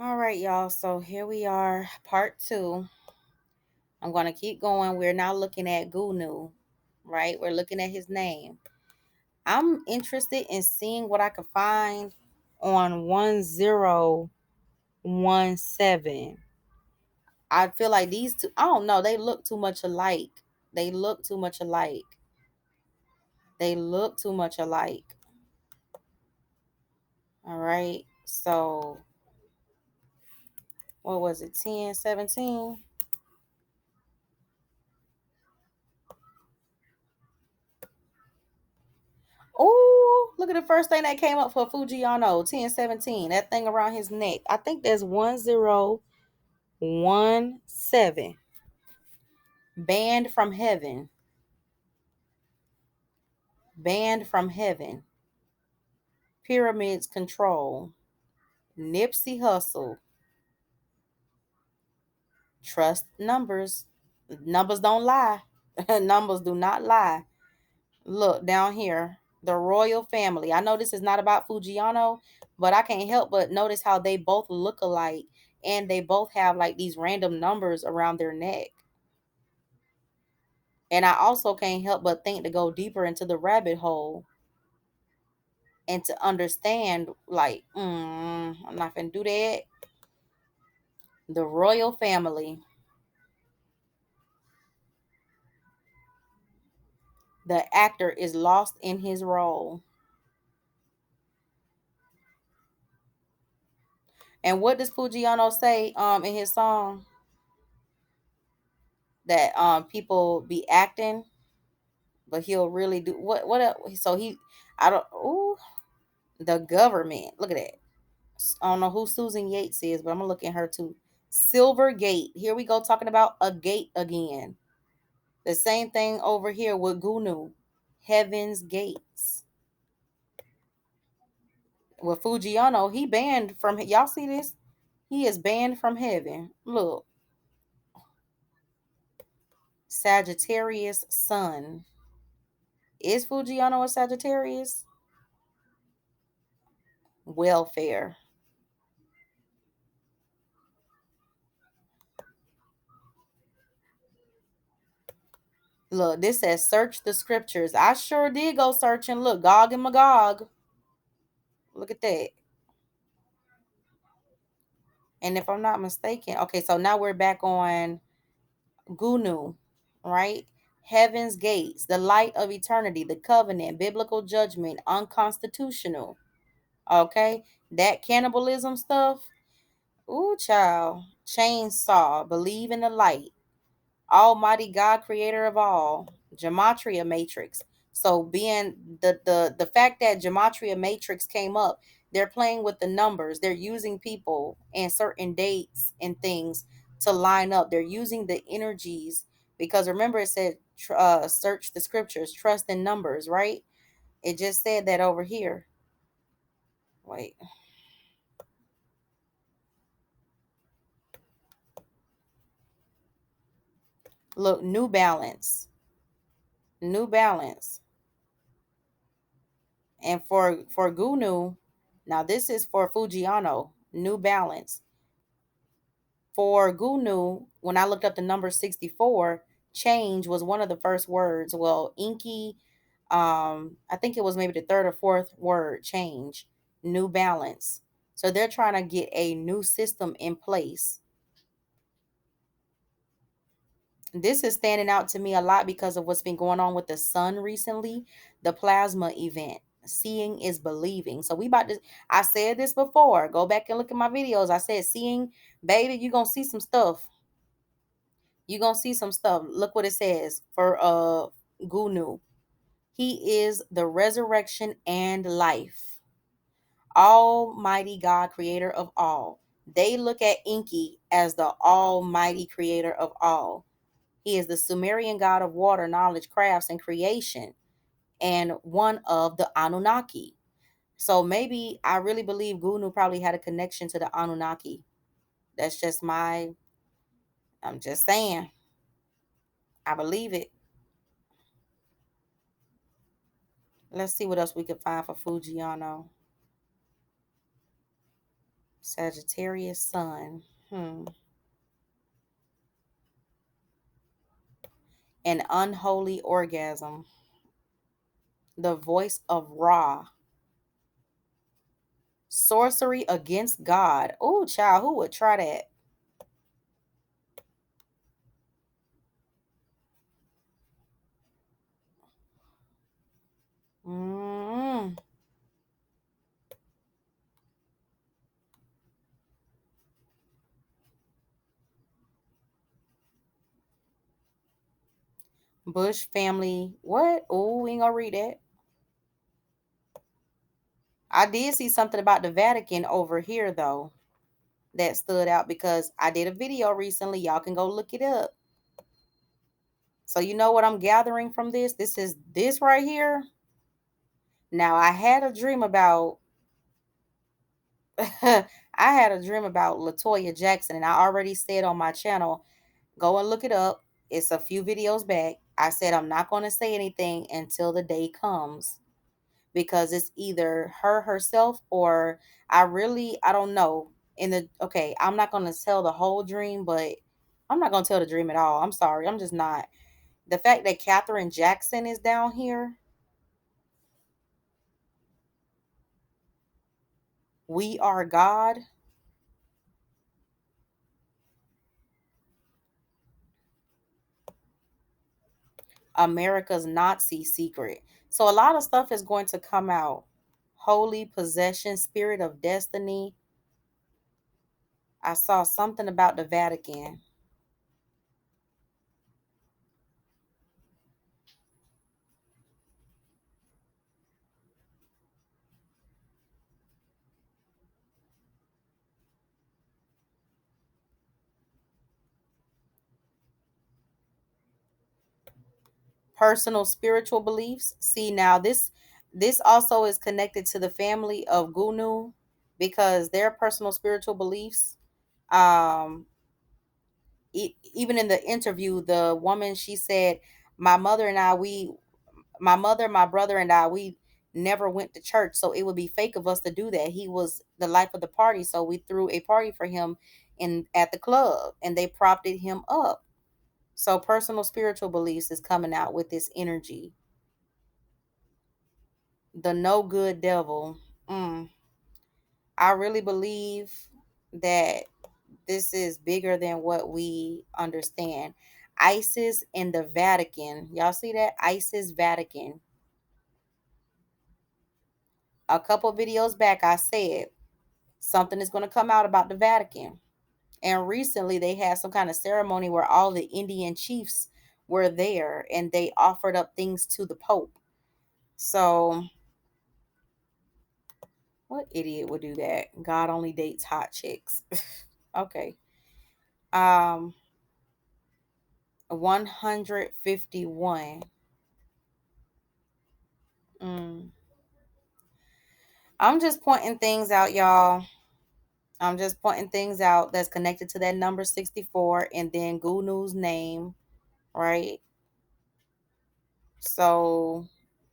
All right, y'all. So here we are, part two. I'm going to keep going. We're now looking at Goonew, right? We're looking at his name. I'm interested in seeing what I can find on 1017. I feel like these two, I don't know, they look too much alike. They look too much alike. They look too much alike. All right. So, what was it? 1017? Oh, look at the first thing that came up for Fujiano, 1017. That thing around his neck. I think there's 1017. Banned from heaven. Banned from heaven. Pyramids control. Nipsey Hustle. Trust numbers. Numbers don't lie. Numbers do not lie. Look down here. The royal family. I know this is not about Fujiano, but I can't help but notice how they both look alike and they both have like these random numbers around their neck. And I also can't help but think to go deeper into the rabbit hole and to understand, like, I'm not gonna do that. The royal family, the actor is lost in his role. And what does Fujiano say in his song? That people be acting, but he'll really do what so he I don't ooh, the government. Look at that. I don't know who Susan Yates is, but I'm gonna look at her too. Silver Gate. Here we go talking about a gate again. The same thing over here with Goonew. Heaven's Gates. With Fujiano, he banned from y'all see this? He is banned from heaven. Look, Sagittarius sun. Is Fujiano a Sagittarius? Welfare. Look, this says search the scriptures. I sure did go searching. Look, Gog and Magog. Look at that. And if I'm not mistaken, okay, so now we're back on Goonew, right? Heaven's gates, the light of eternity, the covenant, biblical judgment, unconstitutional. Okay, that cannibalism stuff. Ooh, child. Chainsaw, believe in the light. Almighty God, creator of all. Gematria matrix. So being the fact that Gematria matrix came up, they're playing with the numbers. They're using people and certain dates and things to line up. They're using the energies because remember it said search the scriptures, trust in numbers, right? It just said that over here. Wait. Look, New Balance. New Balance. And for Gunu, now this is for Fujiano, New Balance. For Gunu, when I looked up the number 64, change was one of the first words. Well, Inky, I think it was maybe the third or fourth word, change, New Balance. So they're trying to get a new system in place. This is standing out to me a lot because of what's been going on with the sun recently, the plasma event. Seeing is believing. So we about to I said this before. Go back and look at my videos. I said seeing, baby, you're gonna see some stuff. You're gonna see some stuff. Look what it says for Gunu. He is the resurrection and life. Almighty God, creator of all. They look at Enki as the almighty creator of all. He is the Sumerian god of water, knowledge, crafts, and creation, and one of the Anunnaki. So maybe I really believe Gunu probably had a connection to the Anunnaki. That's just I'm just saying. I believe it. Let's see what else we can find for Fujiano. Sagittarius sun. An unholy orgasm. The voice of Ra. Sorcery against God. Oh, child, who would try that? mm Bush family. What? Oh, we ain't gonna read that. I did see something about the Vatican over here, though, that stood out because I did a video recently. Y'all can go look it up. So, you know what I'm gathering from this? This is this right here. Now, I had a dream about. I had a dream about Latoya Jackson, and I already said on my channel, go and look it up. It's a few videos back. I said I'm not going to say anything until the day comes because it's either her herself or I don't know. I'm not going to tell the whole dream, but I'm not going to tell the dream at all. I'm sorry. I'm just not. The fact that Katherine Jackson is down here, we are God, America's Nazi secret. So a lot of stuff is going to come out. Holy possession, spirit of destiny. I saw something about the Vatican. Personal spiritual beliefs. See, now this also is connected to the family of Goonew because their personal spiritual beliefs. Um, Even in the interview, the woman, she said, "My mother and I, my mother, my brother, and I, we never went to church, so it would be fake of us to do that. He was the life of the party, so we threw a party for him in at the club, and they propped him up." So personal spiritual beliefs is coming out with this energy. The no good devil. Mm. I really believe that this is bigger than what we understand. ISIS and the Vatican. Y'all see that? ISIS Vatican. A couple videos back, I said something is going to come out about the Vatican. And recently, they had some kind of ceremony where all the Indian chiefs were there and they offered up things to the Pope. So, what idiot would do that? God only dates hot chicks. Okay. Um, 151. Mm. I'm just pointing things out, y'all. I'm just pointing things out that's connected to that number 64 and then Goonew's name, right? So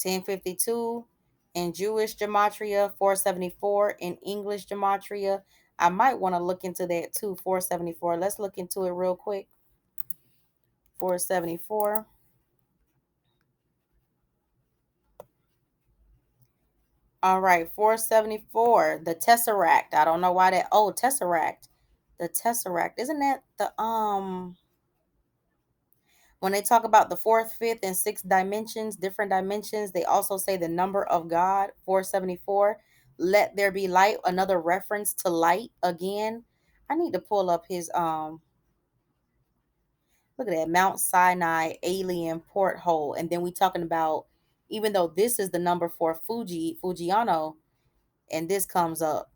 1052 in Jewish Gematria, 474 in English Gematria. I might want to look into that too, 474. Let's look into it real quick. 474. All right, 474. The Tesseract. I don't know why that. Oh, Tesseract. The Tesseract. Isn't that the when they talk about the fourth, fifth, and sixth dimensions, different dimensions, they also say the number of God, 474. Let there be light, another reference to light again. I need to pull up his look at that, Mount Sinai alien porthole. And then we talking about, even though this is the number for Fujiano, and this comes up,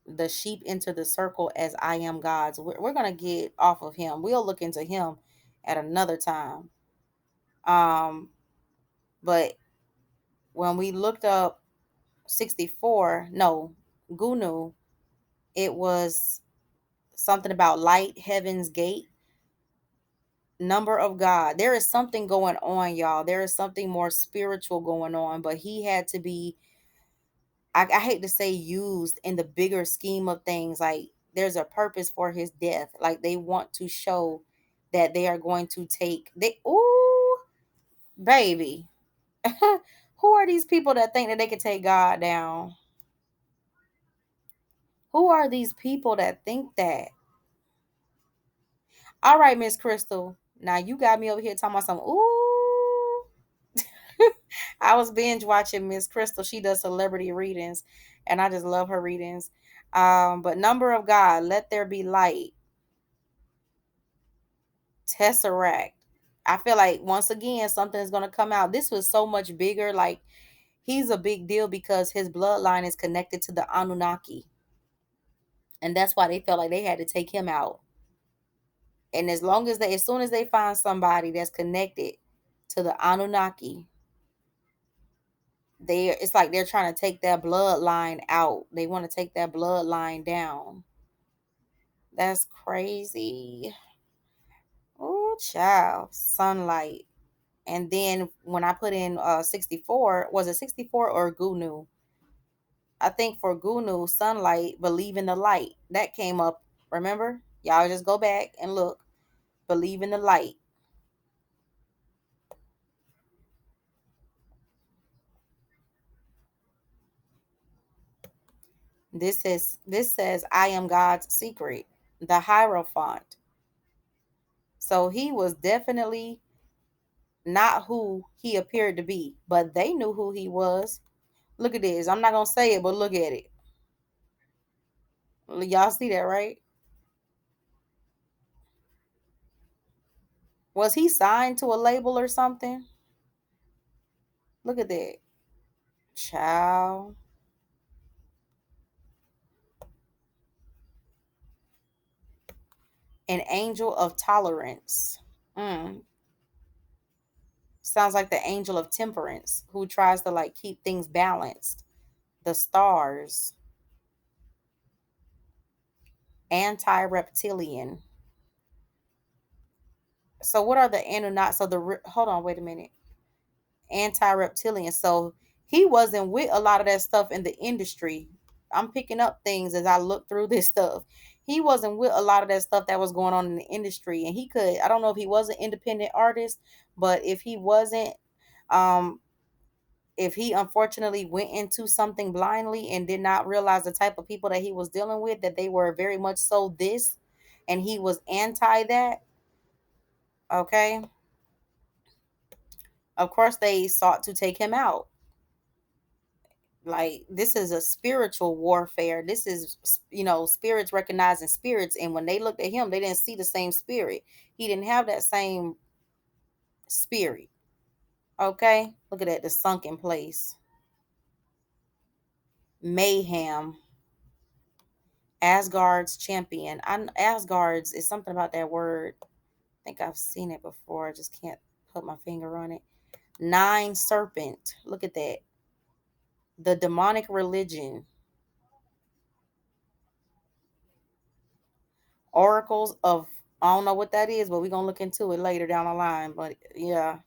the sheep enter the circle as I am God's. We're gonna get off of him. We'll look into him at another time. Um, but when we looked up 64, no, Gunu, it was something about light, heaven's gate, number of God. There is something going on, y'all. There is something more spiritual going on, but he had to be I hate to say used in the bigger scheme of things. Like there's a purpose for his death. Like they want to show that they are going to take they ooh baby. Who are these people that think that they can take God down? Who are these people that think that? All right, Miss Crystal. Now you got me over here talking about some ooh. I was binge watching Miss Crystal. She does celebrity readings, and I just love her readings. But number of God, let there be light. Tesseract. I feel like once again something is gonna come out. This was so much bigger. Like he's a big deal because his bloodline is connected to the Anunnaki, and that's why they felt like they had to take him out. And as soon as they find somebody that's connected to the Anunnaki, it's like they're trying to take that bloodline out. They want to take that bloodline down. That's crazy. Oh, child, sunlight. And then when I put in 64, was it 64 or Goonew? I think for Goonew, sunlight, believe in the light. That came up. Remember? Y'all just go back and look. Believe in the light. This says I am God's secret. The Hierophant. So he was definitely not who he appeared to be, but they knew who he was. Look at this. I'm not gonna say it, but look at it. Y'all see that, right? Was he signed to a label or something? Look at that. Child. An angel of tolerance. Mm. Sounds like the angel of temperance who tries to like keep things balanced. The stars. Anti-reptilian. So what are the Anunnaki? Hold on, wait a minute. Anti-reptilian. So he wasn't with a lot of that stuff in the industry. I'm picking up things as I look through this stuff. He wasn't with a lot of that stuff that was going on in the industry, and he could. I don't know if he was an independent artist, but if he wasn't, um, if he unfortunately went into something blindly and did not realize the type of people that he was dealing with, that they were very much so this, and he was anti that. Okay, of course they sought to take him out. Like this is a spiritual warfare. This is, spirits recognizing spirits, and when they looked at him they didn't see the same spirit. He didn't have that same spirit. Okay, look at that, the sunken place. Mayhem. Asgard's champion. Asgard's is something about that word. I think I've seen it before. I just can't put my finger on it. Nine serpent. Look at that. The demonic religion. Oracles of, I don't know what that is, but we're gonna look into it later down the line. But yeah.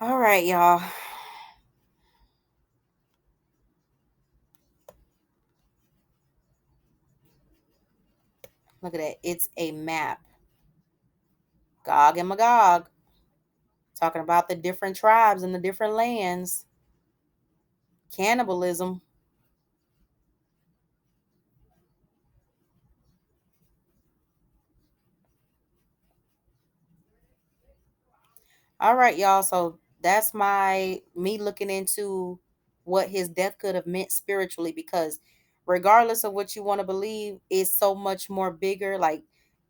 All right, y'all. Look at that. It's a map. Gog and Magog. Talking about the different tribes and the different lands. Cannibalism. All right, y'all. So that's me looking into what his death could have meant spiritually, because regardless of what you want to believe, it's so much more bigger. Like,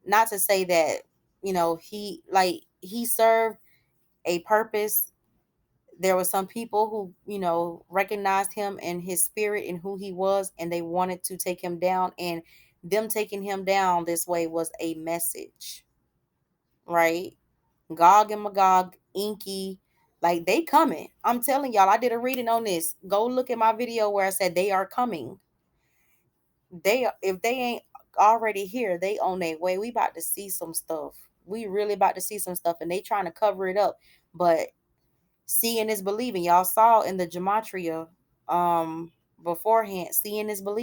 not to say that, he served a purpose. There were some people who, recognized him and his spirit and who he was, and they wanted to take him down. And them taking him down this way was a message, right? Gog and Magog, Inky, like they coming. I'm telling y'all, I did a reading on this. Go look at my video where I said they are coming. If they ain't already here, they on their way. We about to see some stuff. We really about to see some stuff, and they trying to cover it up. But Seeing is believing. Y'all saw in the Gematria beforehand, seeing is believing.